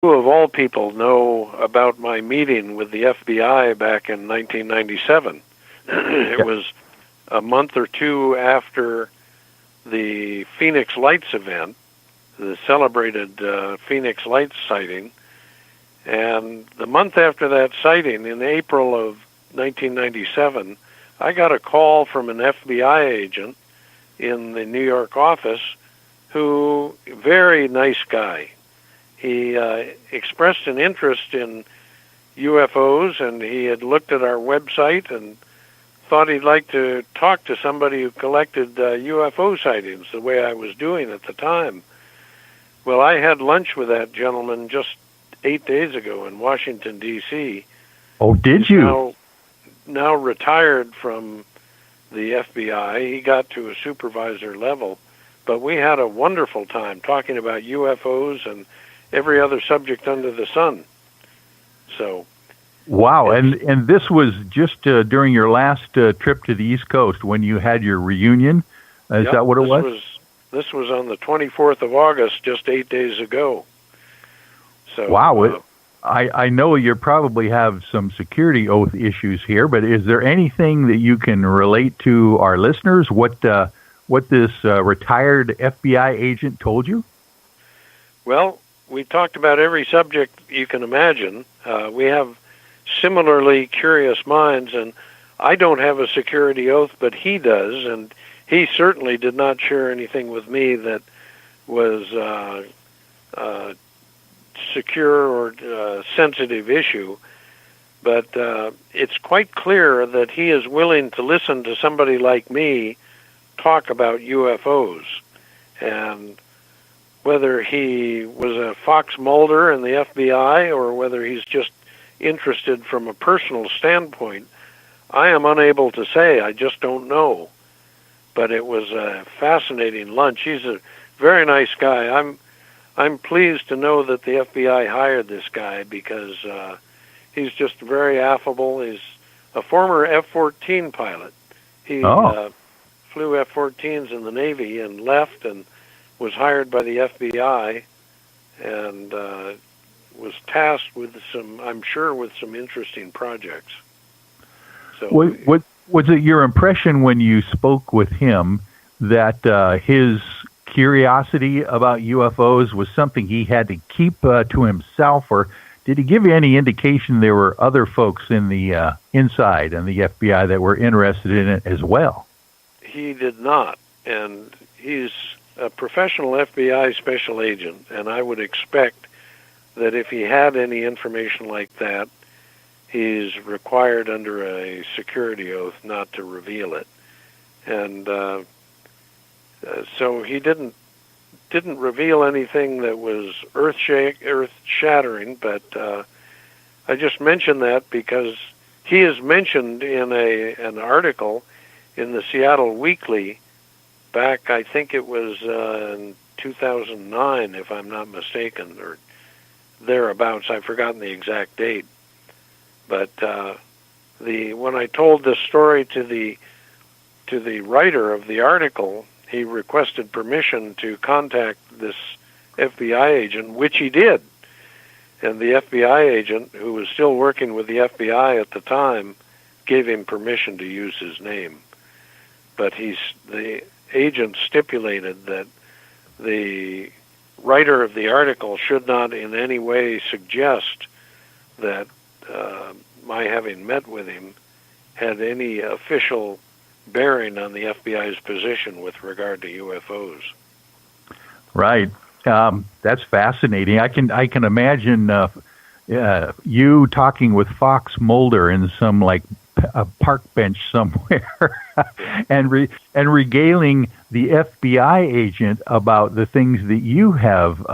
who of all people know about my meeting with the FBI back in 1997? It was a month or two after the Phoenix Lights event, the celebrated Phoenix Lights sighting. And the month after that sighting, in April of 1997, I got a call from an FBI agent in the New York office who, very nice guy. He expressed an interest in UFOs, and he had looked at our website and thought he'd like to talk to somebody who collected UFO sightings the way I was doing at the time. Well, I had lunch with that gentleman just 8 days ago in Washington, D.C. Oh, did you? Now retired from the FBI. He got to a supervisor level, but we had a wonderful time talking about UFOs and every other subject under the sun. So, wow, and this was just during your last trip to the East Coast when you had your reunion. Is that what it was? This was on the 24th of August, just 8 days ago. So, wow. I know you probably have some security oath issues here, but is there anything that you can relate to our listeners? What this retired FBI agent told you? Well, we talked about every subject you can imagine. We have similarly curious minds, and I don't have a security oath, but he does, and he certainly did not share anything with me that was secure or sensitive issue. But it's quite clear that he is willing to listen to somebody like me talk about UFOs. And whether he was a Fox Mulder in the FBI or whether he's just interested from a personal standpoint, I am unable to say. I just don't know. But it was a fascinating lunch. He's a very nice guy. I'm pleased to know that the FBI hired this guy because he's just very affable. He's a former F-14 pilot. He flew F-14s in the Navy and left and was hired by the FBI and was tasked with I'm sure, with some interesting projects. So, was it your impression when you spoke with him that his curiosity about UFOs was something he had to keep to himself, or did he give you any indication there were other folks in the inside and the FBI that were interested in it as well? He did not, and he's a professional FBI special agent, and I would expect that if he had any information like that, he's required under a security oath not to reveal it. And so he didn't reveal anything that was earth-shattering, but I just mentioned that because he is mentioned in an article in the Seattle Weekly back, I think it was in 2009, if I'm not mistaken, or thereabouts. I've forgotten the exact date. But when I told this story to the writer of the article, he requested permission to contact this FBI agent, which he did. And the FBI agent, who was still working with the FBI at the time, gave him permission to use his name. But the agent stipulated that the writer of the article should not in any way suggest that my having met with him had any official bearing on the FBI's position with regard to UFOs. Right. That's fascinating. I can imagine you talking with Fox Mulder in some a park bench somewhere, and regaling the FBI agent about the things that you have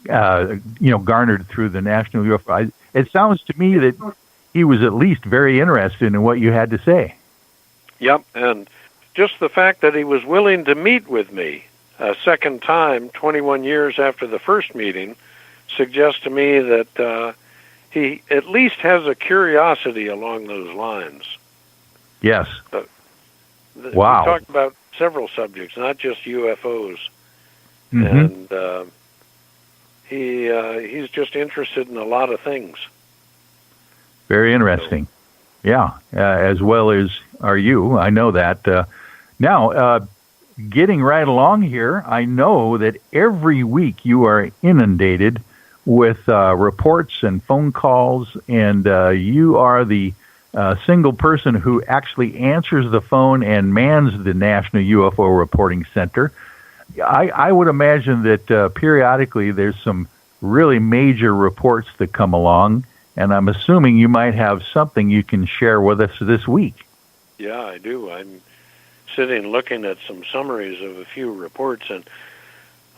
garnered through the National UFO. It sounds to me that he was at least very interested in what you had to say. Yep, and just the fact that he was willing to meet with me a second time, 21 years after the first meeting, suggests to me that he at least has a curiosity along those lines. Yes. Wow. We talked about several subjects, not just UFOs. Mm-hmm. And He's just interested in a lot of things. Very interesting. Yeah, as well as are you. I know that. Now, getting right along here, I know that every week you are inundated with reports and phone calls, and you are the single person who actually answers the phone and mans the National UFO Reporting Center. I would imagine that periodically there's some really major reports that come along, and I'm assuming you might have something you can share with us this week. Yeah, I do. I'm sitting looking at some summaries of a few reports, and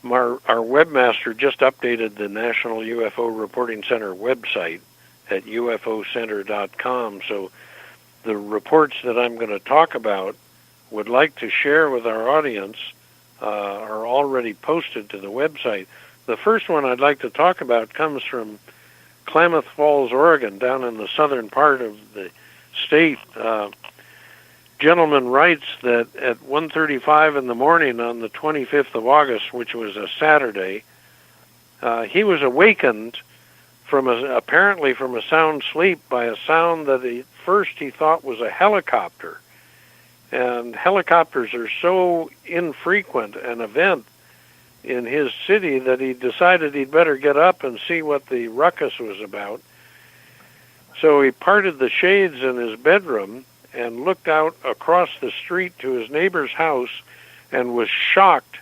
our webmaster just updated the National UFO Reporting Center website at ufocenter.com. So the reports that I'm going to talk about, would like to share with our audience, are already posted to the website. The first one I'd like to talk about comes from Klamath Falls, Oregon, down in the southern part of the state. Gentleman writes that at 1:35 in the morning on the 25th of August, which was a Saturday, he was awakened apparently from a sound sleep by a sound that at first he thought was a helicopter. And helicopters are so infrequent an event in his city that he decided he'd better get up and see what the ruckus was about. So he parted the shades in his bedroom and looked out across the street to his neighbor's house and was shocked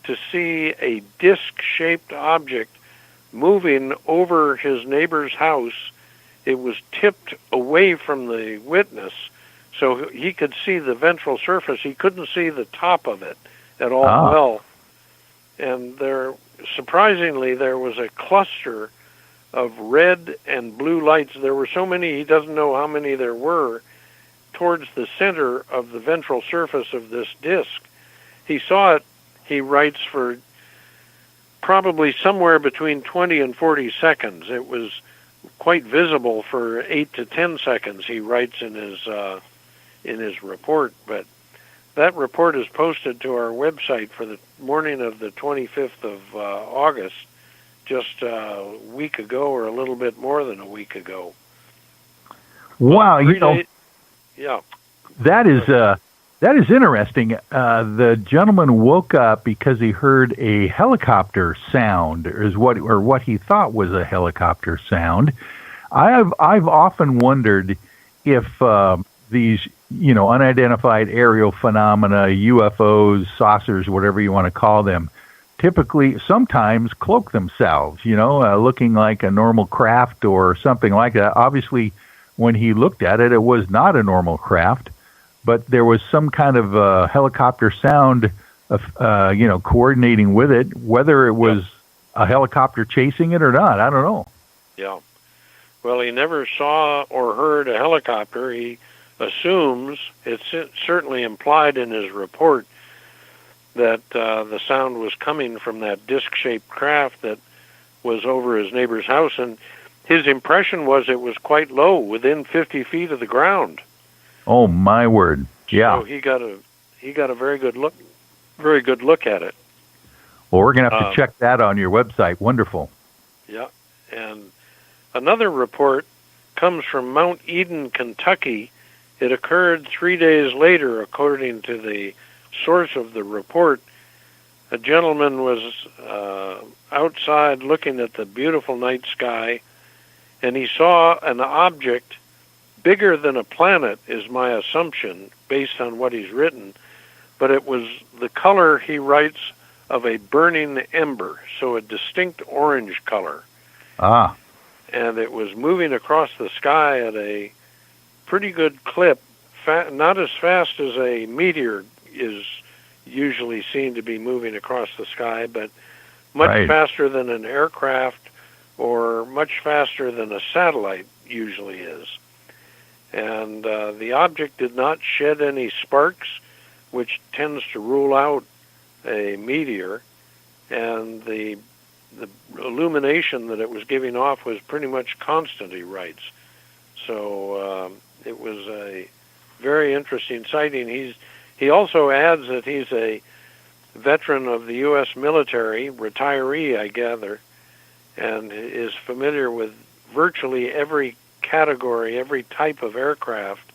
to see a disc-shaped object moving over his neighbor's house. It was tipped away from the witness, so he could see the ventral surface. He couldn't see the top of it at all well. And surprisingly, there was a cluster of red and blue lights. There were so many, he doesn't know how many there were, towards the center of the ventral surface of this disc. He saw it, he writes, for probably somewhere between 20 and 40 seconds. It was quite visible for 8 to 10 seconds, he writes in his report. But that report is posted to our website for the morning of the 25th of August, just a week ago, or a little bit more than a week ago. Wow, yeah, that is interesting. The gentleman woke up because he heard a helicopter sound, or what he thought was a helicopter sound. I've often wondered if these unidentified aerial phenomena, UFOs, saucers, whatever you want to call them, typically sometimes cloak themselves, looking like a normal craft or something like that. Obviously, when he looked at it, it was not a normal craft, but there was some kind of helicopter sound, coordinating with it. Whether it was a helicopter chasing it or not, I don't know. Yeah. Well, he never saw or heard a helicopter. He assumes, it's certainly implied in his report, that the sound was coming from that disc-shaped craft that was over his neighbor's house, and his impression was it was quite low, within 50 feet of the ground. Oh, my word! Yeah. So he got a very good look at it. Well, we're going to have to check that on your website. Wonderful. Yeah, and another report comes from Mount Eden, Kentucky. It occurred 3 days later, according to the source of the report. A gentleman was outside looking at the beautiful night sky, and he saw an object bigger than a planet, is my assumption, based on what he's written, but it was the color, he writes, of a burning ember, so a distinct orange color. And it was moving across the sky at a pretty good clip, not as fast as a meteor is usually seen to be moving across the sky, but much faster than an aircraft or much faster than a satellite usually is. And the object did not shed any sparks, which tends to rule out a meteor, and the illumination that it was giving off was pretty much constant, he writes. So it was a very interesting sighting. He also adds that he's a veteran of the U.S. military, retiree, I gather, and is familiar with virtually every category, every type of aircraft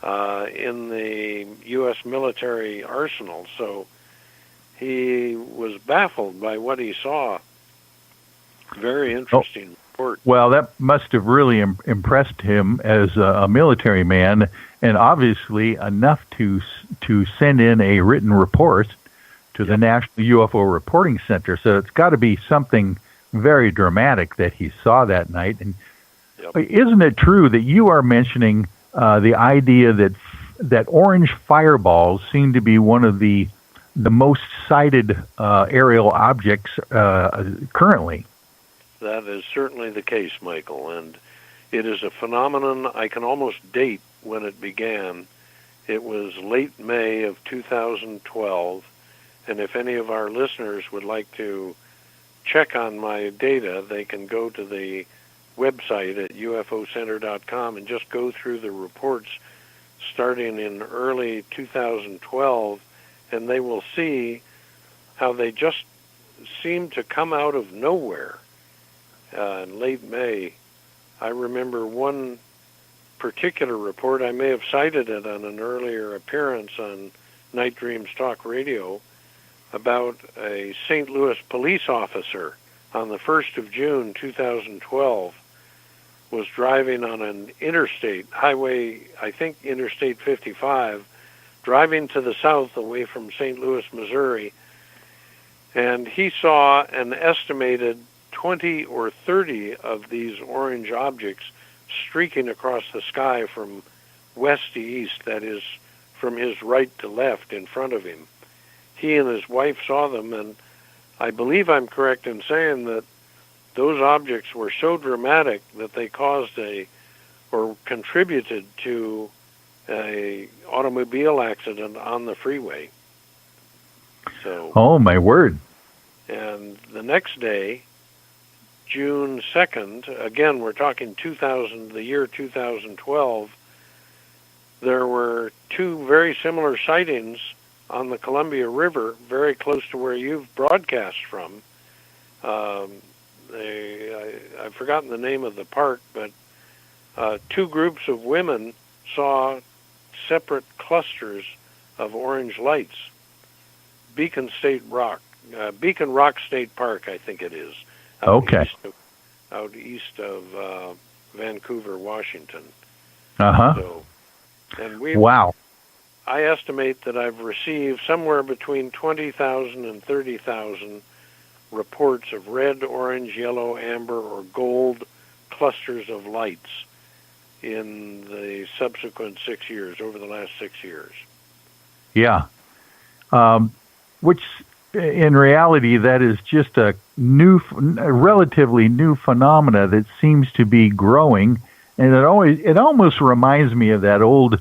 in the U.S. military arsenal. So he was baffled by what he saw. Very interesting report. Well, that must have really impressed him as a military man, and obviously enough to send in a written report to the National UFO Reporting Center. So it's got to be something very dramatic that he saw that night. And isn't it true that you are mentioning the idea that orange fireballs seem to be one of the most cited aerial objects currently? That is certainly the case, Michael, and it is a phenomenon I can almost date when it began. It was late May of 2012, and if any of our listeners would like to check on my data, they can go to the website at ufocenter.com and just go through the reports starting in early 2012, and they will see how they just seem to come out of nowhere. In late May, I remember one particular report. I may have cited it on an earlier appearance on Night Dreams Talk Radio about a St. Louis police officer on the 1st of June 2012 was driving on an interstate highway, I think Interstate 55, driving to the south away from St. Louis, Missouri, and he saw an estimated 20 or 30 of these orange objects streaking across the sky from west to east, that is, from his right to left in front of him. He and his wife saw them, and I believe I'm correct in saying that those objects were so dramatic that they caused or contributed to a automobile accident on the freeway. So, oh my word. And the next day, June 2nd, again, we're talking the year 2012, there were two very similar sightings on the Columbia River, very close to where you've broadcast from. I've forgotten the name of the park, but two groups of women saw separate clusters of orange lights. Beacon Rock State Park, I think it is. Out east of Vancouver, Washington. So, and wow. I estimate that I've received somewhere between 20,000 and 30,000 reports of red, orange, yellow, amber, or gold clusters of lights in the subsequent 6 years, over the last 6 years. Yeah. Which, in reality, that is just a relatively new phenomena that seems to be growing, and it almost reminds me of that old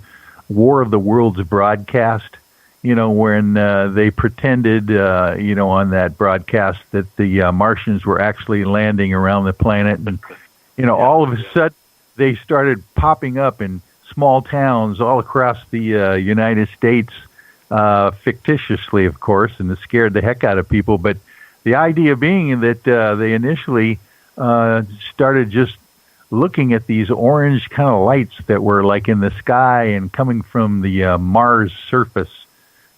War of the Worlds broadcast, when they pretended, on that broadcast that the Martians were actually landing around the planet, and all of a sudden they started popping up in small towns all across the United States, fictitiously, of course, and it scared the heck out of people. But the idea being that they initially started just looking at these orange kind of lights that were like in the sky and coming from the Mars surface.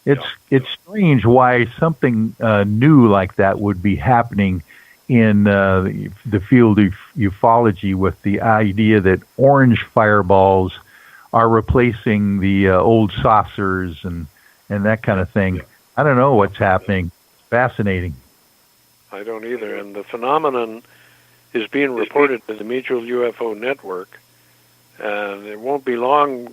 It's strange why something new like that would be happening in the field of ufology, with the idea that orange fireballs are replacing the old saucers and that kind of thing. I don't know what's happening. It's fascinating. I don't either. And the phenomenon is being reported to the Mutual UFO Network, and it won't be long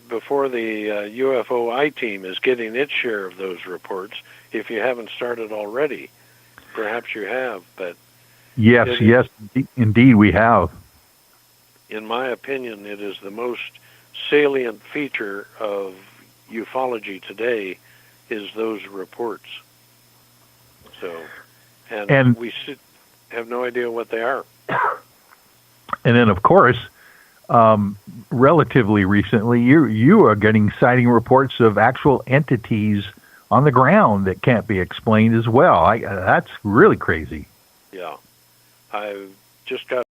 before the UFO I Team is getting its share of those reports, if you haven't started already. Perhaps you have, but... Yes, indeed we have. In my opinion, it is the most salient feature of ufology today, is those reports. So, and we have no idea what they are. And then, of course, relatively recently, you are getting sighting reports of actual entities on the ground that can't be explained as well. That's really crazy. Yeah. I've just got